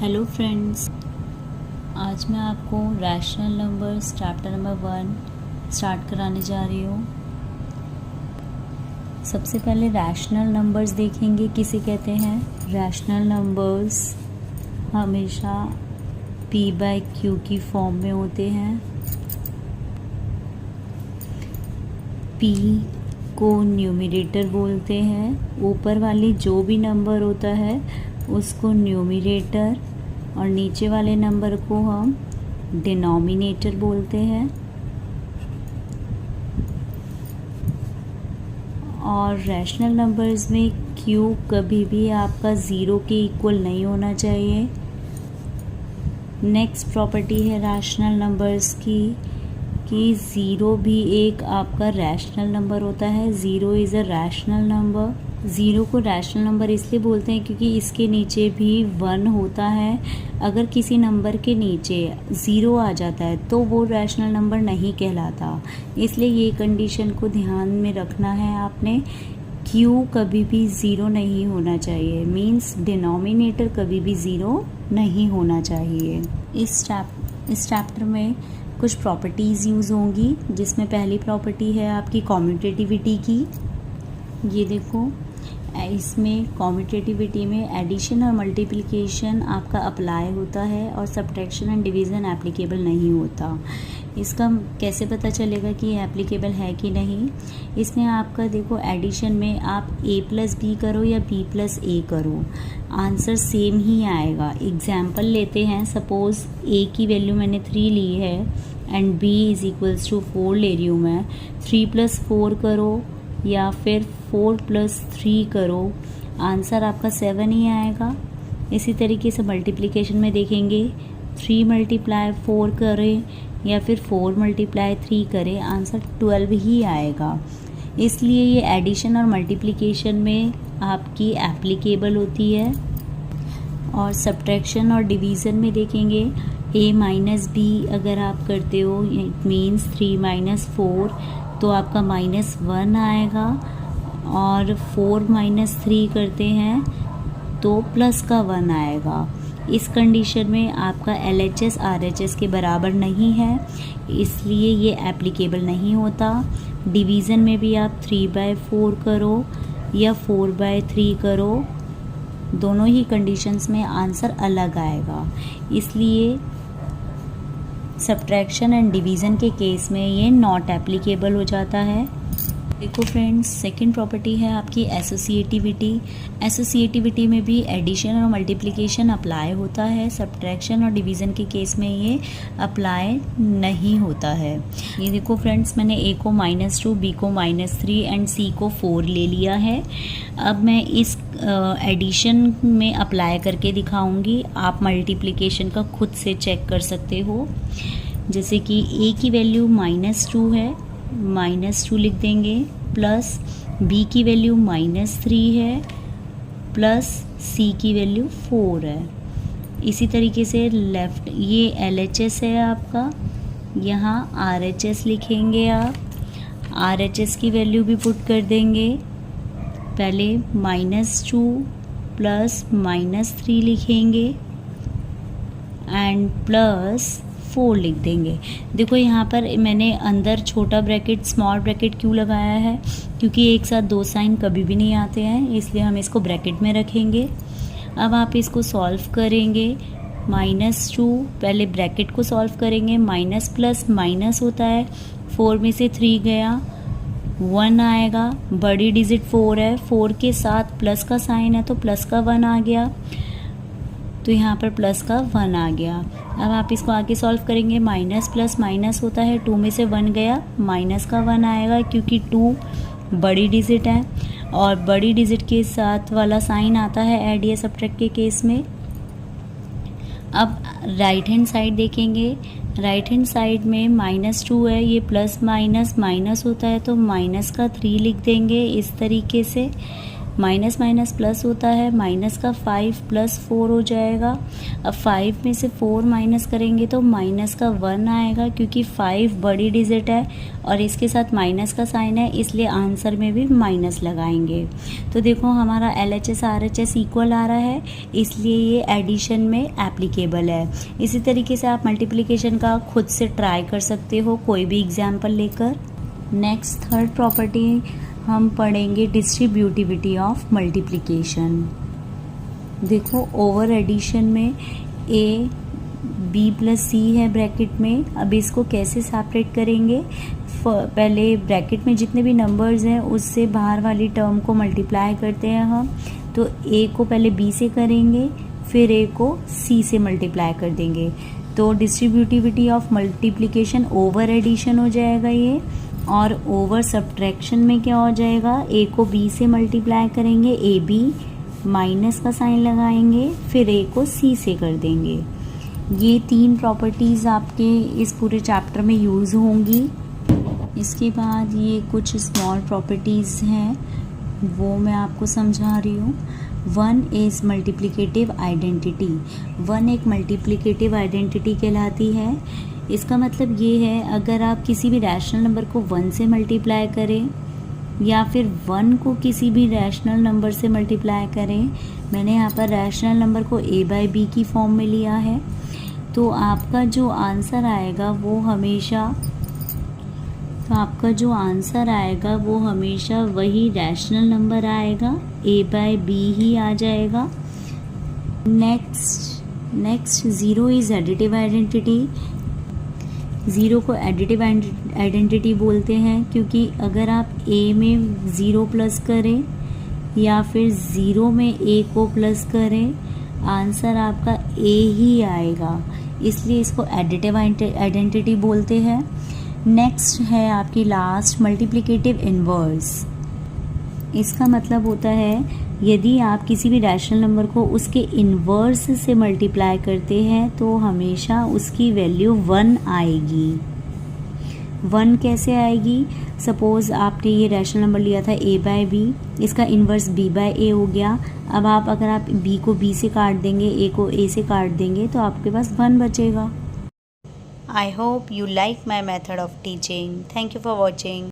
Hello friends, आज मैं आपको rational numbers chapter number 1 start कराने जा रही हूँ। सबसे पहले रैशनल नंबर्स देखेंगे किसे कहते हैं। रैशनल नंबर्स हमेशा p/q की फॉर्म में होते हैं। p को न्यूमरेटर बोलते हैं। ऊपर वाली जो भी नंबर होता है उसको न्यूमरेटर और नीचे वाले नंबर को हम डिनोमिनेटर बोलते हैं। और रैशनल नंबर्स में q कभी भी आपका ज़ीरो के इक्वल नहीं होना चाहिए। नेक्स्ट प्रॉपर्टी है रैशनल नंबर्स की कि ज़ीरो भी एक आपका रैशनल नंबर होता है। Zero is a rational number. Zero को रैशनल नंबर इसलिए बोलते हैं क्योंकि इसके नीचे भी 1 होता है। अगर किसी नंबर के नीचे ज़ीरो आ जाता है तो वो रैशनल नंबर नहीं कहलाता। इसलिए ये कंडीशन को ध्यान में रखना है आपने। q कभी भी ज़ीरो नहीं होना चाहिए, मीन्स डिनोमिनेटर कभी भी ज़ीरो नहीं होना चाहिए। इस चैप्टर में कुछ प्रॉपर्टीज़ यूज़ होंगी, जिसमें पहली प्रॉपर्टी है आपकी कॉम्यूटेटिविटी की। ये देखो, इसमें कॉम्यूटेटिविटी में एडिशन और मल्टीप्लिकेशन आपका अप्लाई होता है और सब्ट्रैक्शन एंड डिवीज़न एप्लीकेबल नहीं होता। इसका कैसे पता चलेगा कि ये एप्लीकेबल है कि नहीं। इसमें आपका देखो, एडिशन में आप a+b करो या b+a करो, आंसर सेम ही आएगा। एग्जाम्पल लेते हैं, सपोज़ a की वैल्यू मैंने 3 ली है एंड b = 4 ले रही हूँ मैं। 3+4 करो या फिर 4+3 करो, आंसर आपका 7 ही आएगा। इसी तरीके से मल्टीप्लिकेशन में देखेंगे, 3 × 4 करें या फिर 4 × 3 करें, आंसर 12 ही आएगा। इसलिए ये एडिशन और मल्टीप्लिकेशन में आपकी एप्लीकेबल होती है। और सब्ट्रैक्शन और डिवीज़न में देखेंगे, a-b अगर आप करते हो, इट मीन्स 3 - 4, तो आपका -1 आएगा। और 4 - 3 करते हैं तो प्लस का 1 आएगा। इस कंडीशन में आपका LHS RHS के बराबर नहीं है, इसलिए ये एप्लीकेबल नहीं होता। डिवीज़न में भी आप 3/4 करो या 4/3 करो, दोनों ही कंडीशंस में आंसर अलग आएगा। इसलिए सब्ट्रैक्शन एंड डिवीज़न के केस में ये नॉट एप्लीकेबल हो जाता है। देखो फ्रेंड्स, सेकंड प्रॉपर्टी है आपकी एसोसिएटिविटी। एसोसिएटिविटी में भी एडिशन और मल्टीप्लिकेशन अप्लाई होता है। सब्ट्रैक्शन और डिवीज़न के केस में ये अप्लाई नहीं होता है। ये देखो फ्रेंड्स, मैंने a को -2, b को -3 एंड c को 4 ले लिया है। अब मैं इस एडिशन में अप्लाई करके दिखाऊंगी। आप मल्टीप्लिकेशन का खुद से चेक कर सकते हो। जैसे कि a की वैल्यू -2 है, -2 लिख देंगे, प्लस b की वैल्यू -3 है, प्लस c की वैल्यू 4 है। इसी तरीके से लेफ़्ट, ये LHS है आपका, यहाँ RHS लिखेंगे आप। RHS की वैल्यू भी पुट कर देंगे। पहले -2 प्लस -3 लिखेंगे एंड प्लस 4 लिख देंगे। देखो, यहाँ पर मैंने अंदर छोटा ब्रैकेट स्मॉल ब्रैकेट क्यों लगाया है, क्योंकि एक साथ दो साइन कभी भी नहीं आते हैं, इसलिए हम इसको ब्रैकेट में रखेंगे। अब आप इसको सॉल्व करेंगे। -2, पहले ब्रैकेट को सॉल्व करेंगे। माइनस प्लस माइनस होता है, 4 में से 3 गया, 1 आएगा। बड़ी डिजिट 4 है, 4 के साथ प्लस का साइन है तो प्लस का 1 आ गया, तो यहाँ पर प्लस का 1 आ गया। अब आप इसको आगे सॉल्व करेंगे। माइनस प्लस माइनस होता है, 2 में से 1 गया, माइनस का 1 आएगा, क्योंकि 2 बड़ी डिजिट है और बड़ी डिजिट के साथ वाला साइन आता है ऐड या सब्ट्रैक्ट के केस में। अब राइट हैंड साइड देखेंगे। राइट हैंड साइड में -2 है, ये प्लस माइनस माइनस होता है तो माइनस का 3 लिख देंगे इस तरीके से। माइनस माइनस प्लस होता है, माइनस का 5 प्लस 4 हो जाएगा। अब 5 में से 4 माइनस करेंगे तो माइनस का 1 आएगा, क्योंकि 5 बड़ी डिजिट है और इसके साथ माइनस का साइन है, इसलिए आंसर में भी माइनस लगाएंगे। तो देखो हमारा LHS RHS इक्वल आ रहा है, इसलिए ये एडिशन में एप्लीकेबल है। इसी तरीके से आप मल्टीप्लिकेशन का खुद से ट्राई कर सकते हो कोई भी एग्जाम्पल लेकर। नेक्स्ट थर्ड प्रॉपर्टी हम पढ़ेंगे डिस्ट्रीब्यूटिविटी ऑफ मल्टीप्लिकेशन। देखो ओवर एडिशन में A B प्लस C है ब्रैकेट में। अब इसको कैसे सेपरेट करेंगे, पहले ब्रैकेट में जितने भी नंबर्स हैं उससे बाहर वाली टर्म को मल्टीप्लाई करते हैं हम। तो A को पहले B से करेंगे, फिर A को C से मल्टीप्लाई कर देंगे। तो distributivity of multiplication over addition हो जाएगा ये, और ओवर सब्ट्रैक्शन में क्या हो जाएगा, A को B से मल्टीप्लाई करेंगे, AB माइनस का साइन लगाएंगे, फिर A को C से कर देंगे। ये 3 प्रॉपर्टीज़ आपके इस पूरे चैप्टर में यूज़ होंगी। इसके बाद ये कुछ स्मॉल प्रॉपर्टीज़ हैं, वो मैं आपको समझा रही हूँ। 1 इज़ मल्टीप्लिकेटिव आइडेंटिटी। 1 एक मल्टीप्लिकेटिव आइडेंटिटी कहलाती है। इसका मतलब ये है, अगर आप किसी भी रैशनल नंबर को 1 से मल्टीप्लाई करें या फिर 1 को किसी भी रैशनल नंबर से मल्टीप्लाई करें, मैंने यहाँ पर रैशनल नंबर को A/B की फॉर्म में लिया है, तो आपका जो आंसर आएगा वो हमेशा वही रैशनल नंबर आएगा, A/B ही आ जाएगा। Next 0 is additive identity. 0 को एडिटिव आइडेंटिटी बोलते हैं, क्योंकि अगर आप A में 0 प्लस करें या फिर 0 में A को प्लस करें, आंसर आपका A ही आएगा, इसलिए इसको एडिटिव आइडेंटिटी बोलते हैं। नेक्स्ट है आपकी लास्ट मल्टीप्लिकेटिव इन्वर्स। इसका मतलब होता है, यदि आप किसी भी रैशनल नंबर को उसके इन्वर्स से मल्टीप्लाई करते हैं तो हमेशा उसकी वैल्यू 1 आएगी। 1 कैसे आएगी, सपोज़ आपने ये रैशनल नंबर लिया था A/B, इसका इन्वर्स B/A हो गया। अब अगर आप B को B से काट देंगे, A को A से काट देंगे, तो आपके पास 1 बचेगा। I hope you like my method of teaching. Thank you for watching.